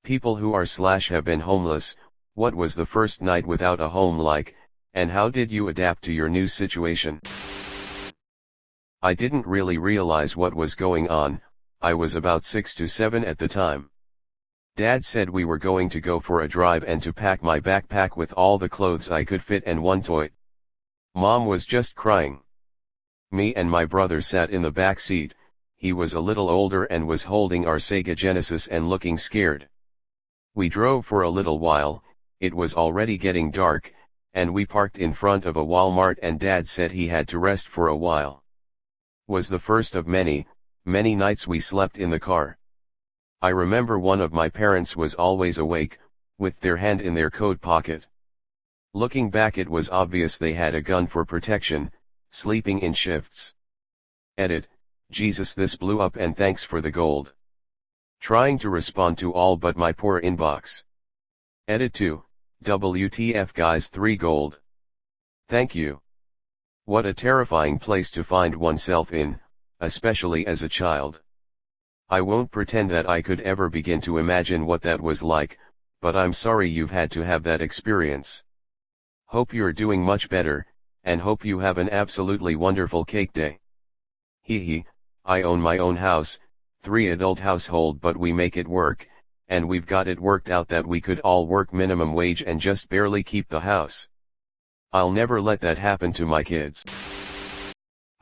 People who are/have been homeless, what was the first night without a home like, and how did you adapt to your new situation? I didn't really realize what was going on. I was about 6 to 7 at the time. Dad said we were going to go for a drive and to pack my backpack with all the clothes I could fit and one toy. Mom was just crying. Me and my brother sat in the back seat. He was a little older and was holding our Sega Genesis and looking scared. We drove for a little while. It was already getting dark, and we parked in front of a Walmart and Dad said he had to rest for a while. Was the first of many, many nights we slept in the car. I remember one of my parents was always awake, with their hand in their coat pocket. Looking back, it was obvious they had a gun for protection, sleeping in shifts. Edit, Jesus, this blew up and thanks for the gold. Trying to respond to all but my poor inbox. Edit 2, WTF guys, 3 gold. Thank you. What a terrifying place to find oneself in, especially as a child. I won't pretend that I could ever begin to imagine what that was like, but I'm sorry you've had to have that experience. Hope you're doing much better, and hope you have an absolutely wonderful cake day. Hee, I own my own house, 3-adult household, but we make it work, and we've got it worked out that we could all work minimum wage and just barely keep the house. I'll never let that happen to my kids.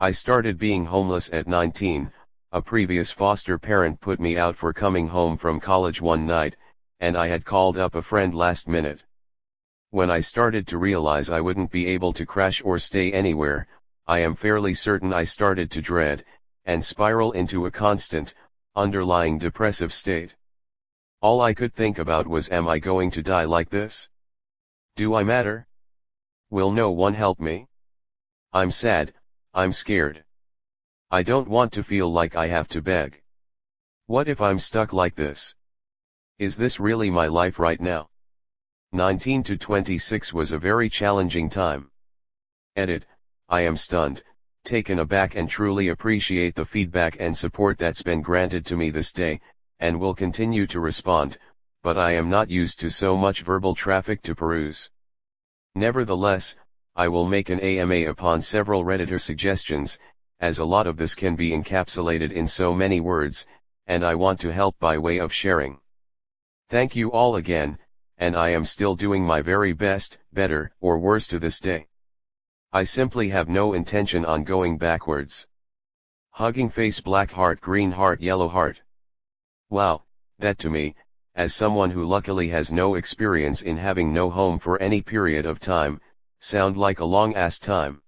I started being homeless at 19, a previous foster parent put me out for coming home from college one night, and I had called up a friend last minute. When I started to realize I wouldn't be able to crash or stay anywhere, I am fairly certain I started to dread, and spiral into a constant, underlying depressive state. All I could think about was, am I going to die like this? Do I matter? Will no one help me? I'm sad, I'm scared. I don't want to feel like I have to beg. What if I'm stuck like this? Is this really my life right now? 19 to 26 was a very challenging time. Edit, I am stunned, taken aback, and truly appreciate the feedback and support that's been granted to me this day, and will continue to respond, but I am not used to so much verbal traffic to peruse. Nevertheless, I will make an AMA upon several Redditor suggestions, as a lot of this can be encapsulated in so many words, and I want to help by way of sharing. Thank you all again, and I am still doing my very best, better or worse to this day. I simply have no intention on going backwards. Hugging face, black heart, green heart, yellow heart. Wow, that to me, as someone who luckily has no experience in having no home for any period of time, sound like a long-ass time.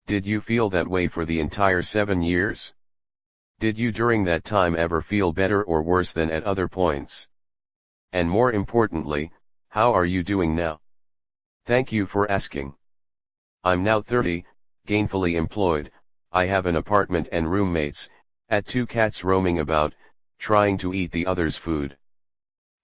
Did you feel that way for the entire 7 years? Did you during that time ever feel better or worse than at other points? And more importantly, how are you doing now? Thank you for asking. I'm now 30, gainfully employed, I have an apartment and roommates, at 2 cats roaming about, trying to eat the others' food.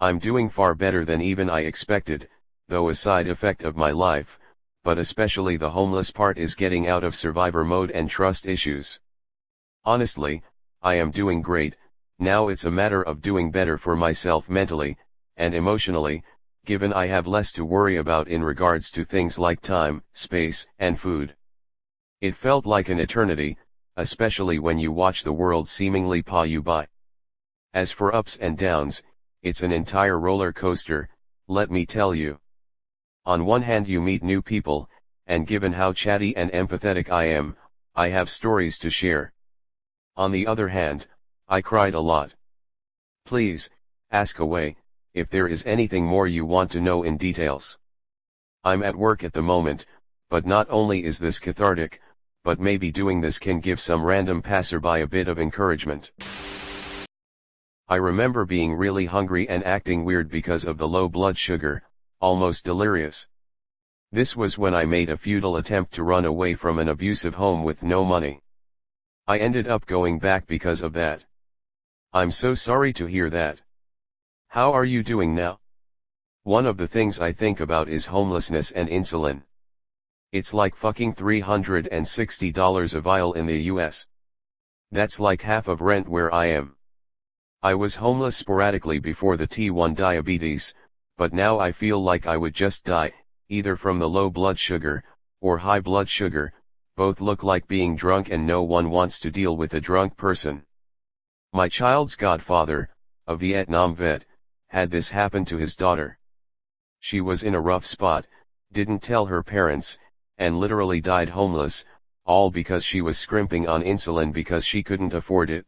I'm doing far better than even I expected, though a side effect of my life, but especially the homeless part is getting out of survivor mode and trust issues. Honestly, I am doing great. Now it's a matter of doing better for myself mentally and emotionally, given I have less to worry about in regards to things like time, space, and food. It felt like an eternity, especially when you watch the world seemingly pass you by. As for ups and downs, it's an entire roller coaster, let me tell you. On one hand, you meet new people, and given how chatty and empathetic I am, I have stories to share. On the other hand, I cried a lot. Please, ask away, if there is anything more you want to know in details. I'm at work at the moment, but not only is this cathartic, but maybe doing this can give some random passerby a bit of encouragement. I remember being really hungry and acting weird because of the low blood sugar, almost delirious. This was when I made a futile attempt to run away from an abusive home with no money. I ended up going back because of that. I'm so sorry to hear that. How are you doing now? One of the things I think about is homelessness and insulin. It's like fucking $360 a vial in the US. That's like half of rent where I am. I was homeless sporadically before the T1 diabetes, but now I feel like I would just die, either from the low blood sugar, or high blood sugar. Both look like being drunk, and no one wants to deal with a drunk person. My child's godfather, a Vietnam vet, had this happen to his daughter. She was in a rough spot, didn't tell her parents, and literally died homeless, all because she was scrimping on insulin because she couldn't afford it.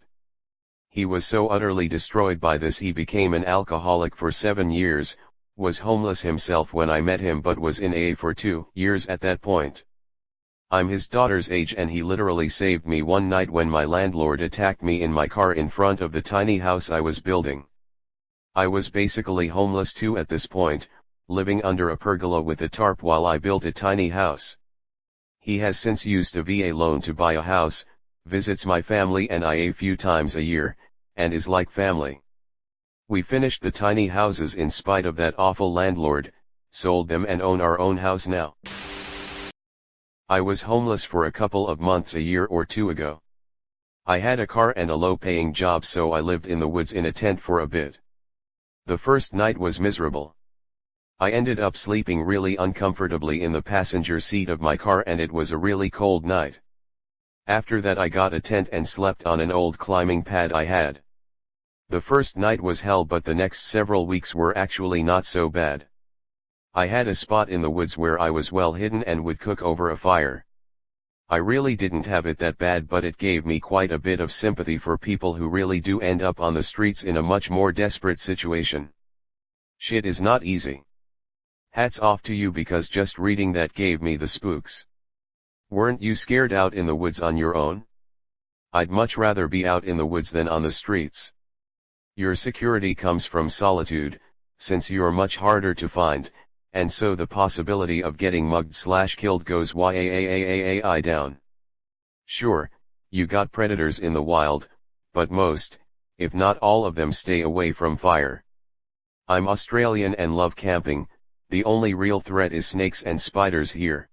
He was so utterly destroyed by this he became an alcoholic for 7 years, was homeless himself when I met him but was in AA for 2 years at that point. I'm his daughter's age, and he literally saved me one night when my landlord attacked me in my car in front of the tiny house I was building. I was basically homeless too at this point, living under a pergola with a tarp while I built a tiny house. He has since used a VA loan to buy a house, visits my family and I a few times a year, and is like family. We finished the tiny houses in spite of that awful landlord, sold them and own our own house now. I was homeless for a couple of months a year or two ago. I had a car and a low-paying job, so I lived in the woods in a tent for a bit. The first night was miserable. I ended up sleeping really uncomfortably in the passenger seat of my car, and it was a really cold night. After that I got a tent and slept on an old climbing pad I had. The first night was hell, but the next several weeks were actually not so bad. I had a spot in the woods where I was well hidden and would cook over a fire. I really didn't have it that bad, but it gave me quite a bit of sympathy for people who really do end up on the streets in a much more desperate situation. Shit is not easy. Hats off to you, because just reading that gave me the spooks. Weren't you scared out in the woods on your own? I'd much rather be out in the woods than on the streets. Your security comes from solitude, since you're much harder to find, and so the possibility of getting mugged/killed goes way down. Sure, you got predators in the wild, but most, if not all of them, stay away from fire. I'm Australian and love camping. The only real threat is snakes and spiders here.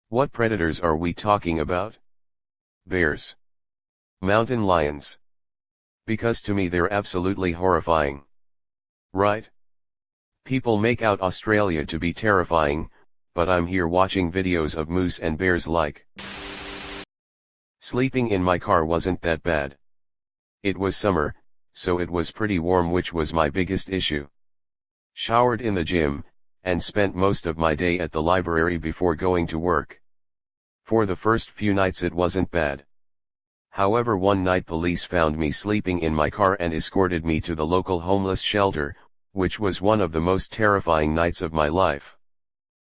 What predators are we talking about? Bears. Mountain lions. Because to me they're absolutely horrifying. Right? People make out Australia to be terrifying, but I'm here watching videos of moose and bears like. Sleeping in my car wasn't that bad. It was summer, so it was pretty warm, which was my biggest issue. Showered in the gym, and spent most of my day at the library before going to work. For the first few nights it wasn't bad. However, one night police found me sleeping in my car and escorted me to the local homeless shelter, which was one of the most terrifying nights of my life.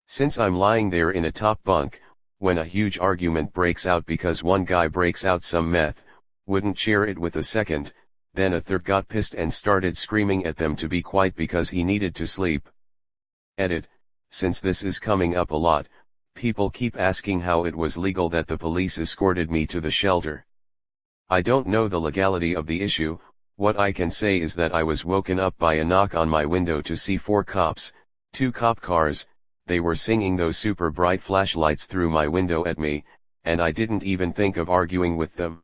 Since I'm lying there in a top bunk, when a huge argument breaks out because one guy breaks out some meth, wouldn't share it with a second, then a third got pissed and started screaming at them to be quiet because he needed to sleep. Edit, since this is coming up a lot, people keep asking how it was legal that the police escorted me to the shelter. I don't know the legality of the issue. What I can say is that I was woken up by a knock on my window to see 4 cops, 2 cop cars. They were singing those super bright flashlights through my window at me, and I didn't even think of arguing with them.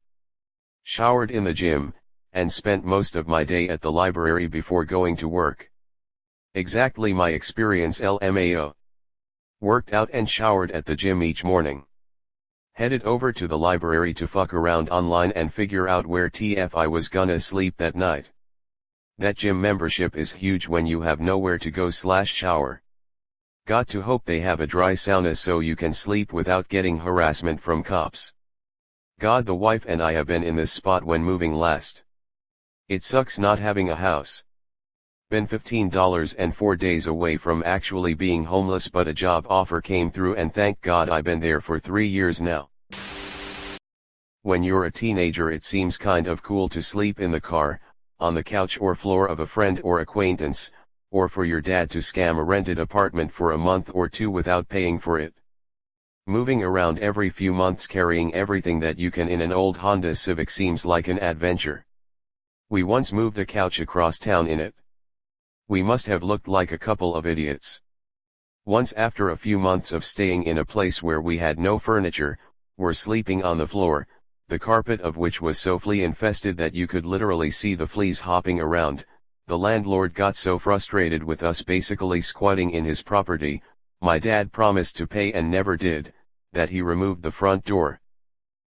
Showered in the gym, and spent most of my day at the library before going to work. Exactly my experience, LMAO. Worked out and showered at the gym each morning. Headed over to the library to fuck around online and figure out where TF I was gonna sleep that night. That gym membership is huge when you have nowhere to go/shower. Got to hope they have a dry sauna so you can sleep without getting harassment from cops. God, the wife and I have been in this spot when moving last. It sucks not having a house. Been $15 and 4 days away from actually being homeless, but a job offer came through and thank God I've been there for 3 years now. When you're a teenager it seems kind of cool to sleep in the car, on the couch or floor of a friend or acquaintance, or for your dad to scam a rented apartment for a month or 2 without paying for it. Moving around every few months carrying everything that you can in an old Honda Civic seems like an adventure. We once moved a couch across town in it. We must have looked like a couple of idiots. Once, after a few months of staying in a place where we had no furniture, were sleeping on the floor, the carpet of which was so flea infested that you could literally see the fleas hopping around. The landlord got so frustrated with us basically squatting in his property, my dad promised to pay and never did, that he removed the front door.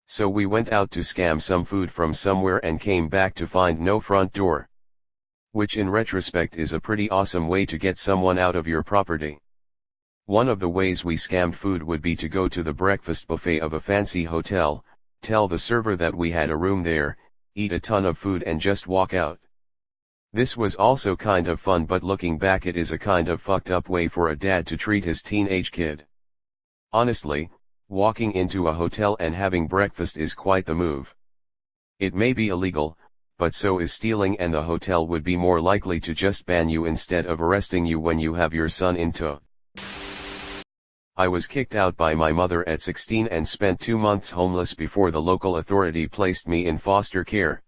So we went out to scam some food from somewhere and came back to find no front door. Which in retrospect is a pretty awesome way to get someone out of your property. One of the ways we scammed food would be to go to the breakfast buffet of a fancy hotel, tell the server that we had a room there, eat a ton of food and just walk out. This was also kind of fun, but looking back it is a kind of fucked up way for a dad to treat his teenage kid. Honestly, walking into a hotel and having breakfast is quite the move. It may be illegal, but so is stealing, and the hotel would be more likely to just ban you instead of arresting you when you have your son in tow. I was kicked out by my mother at 16 and spent 2 months homeless before the local authority placed me in foster care.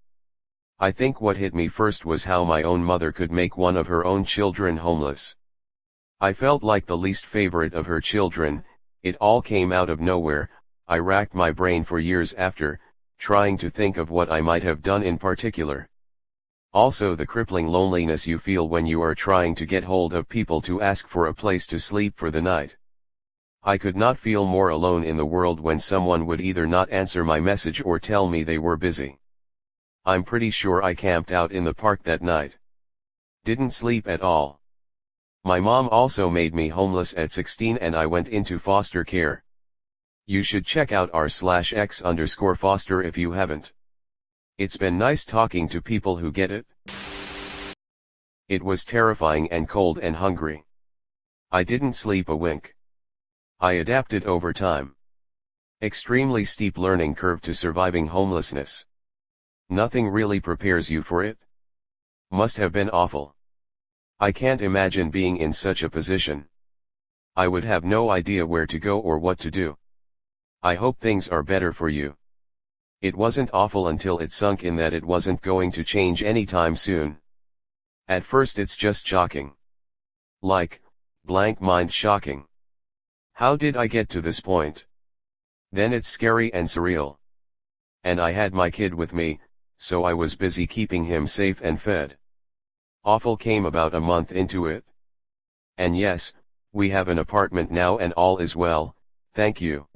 I think what hit me first was how my own mother could make one of her own children homeless. I felt like the least favorite of her children. It all came out of nowhere. I racked my brain for years after, trying to think of what I might have done in particular. Also the crippling loneliness you feel when you are trying to get hold of people to ask for a place to sleep for the night. I could not feel more alone in the world when someone would either not answer my message or tell me they were busy. I'm pretty sure I camped out in the park that night. Didn't sleep at all. My mom also made me homeless at 16 and I went into foster care. You should check out r/x_foster if you haven't. It's been nice talking to people who get it. It was terrifying and cold and hungry. I didn't sleep a wink. I adapted over time. Extremely steep learning curve to surviving homelessness. Nothing really prepares you for it. Must have been awful. I can't imagine being in such a position. I would have no idea where to go or what to do. I hope things are better for you. It wasn't awful until it sunk in that it wasn't going to change anytime soon. At first it's just shocking. Like, blank mind shocking. How did I get to this point? Then it's scary and surreal. And I had my kid with me, so I was busy keeping him safe and fed. Awful came about a month into it. And yes, we have an apartment now and all is well, thank you.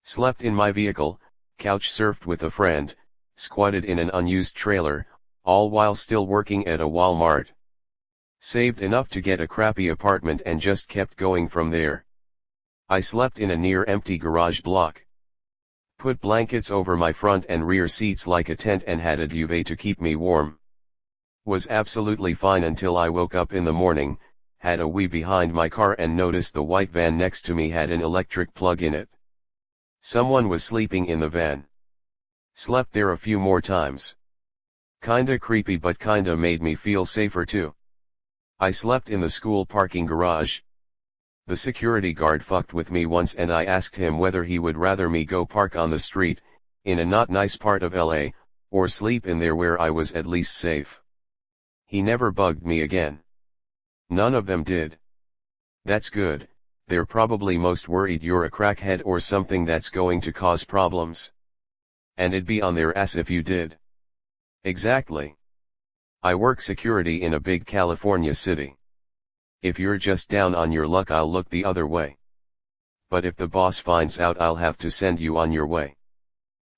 Slept in my vehicle, couch surfed with a friend, squatted in an unused trailer, all while still working at a Walmart. Saved enough to get a crappy apartment and just kept going from there. I slept in a near-empty garage block. Put blankets over my front and rear seats like a tent and had a duvet to keep me warm. Was absolutely fine until I woke up in the morning, had a wee behind my car and noticed the white van next to me had an electric plug in it. Someone was sleeping in the van. Slept there a few more times. Kinda creepy but kinda made me feel safer too. I slept in the school parking garage. The security guard fucked with me once and I asked him whether he would rather me go park on the street, in a not nice part of LA, or sleep in there where I was at least safe. He never bugged me again. None of them did. That's good, they're probably most worried you're a crackhead or something that's going to cause problems. And it'd be on their ass if you did. Exactly. I work security in a big California city. If you're just down on your luck I'll look the other way. But if the boss finds out I'll have to send you on your way.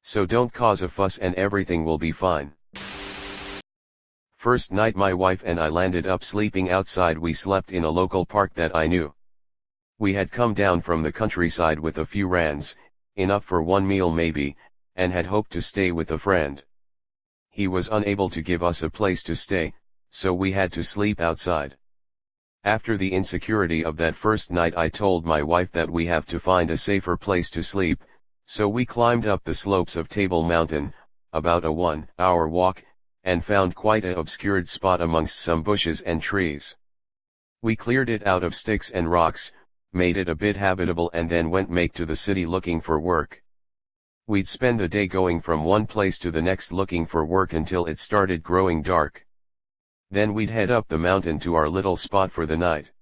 So don't cause a fuss and everything will be fine. First night my wife and I landed up sleeping outside. We slept in a local park that I knew. We had come down from the countryside with a few rands, enough for one meal maybe, and had hoped to stay with a friend. He was unable to give us a place to stay, so we had to sleep outside. After the insecurity of that first night I told my wife that we have to find a safer place to sleep, so we climbed up the slopes of Table Mountain, about a 1-hour walk, and found quite a obscured spot amongst some bushes and trees. We cleared it out of sticks and rocks, made it a bit habitable and then went make to the city looking for work. We'd spend the day going from one place to the next looking for work until it started growing dark. Then we'd head up the mountain to our little spot for the night.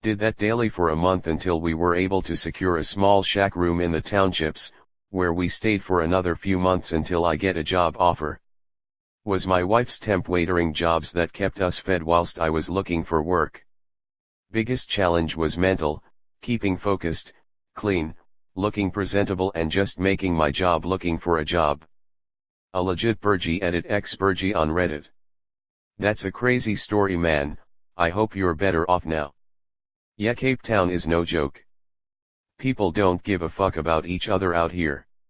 Did that daily for a month until we were able to secure a small shack room in the townships, where we stayed for another few months until I get a job offer. Was my wife's temp waitering jobs that kept us fed whilst I was looking for work. Biggest challenge was mental, keeping focused, clean, looking presentable and just making my job looking for a job. A legit Burgie edit X Burgie on Reddit. That's a crazy story, man. I hope you're better off now. Yeah, Cape Town is no joke. People don't give a fuck about each other out here.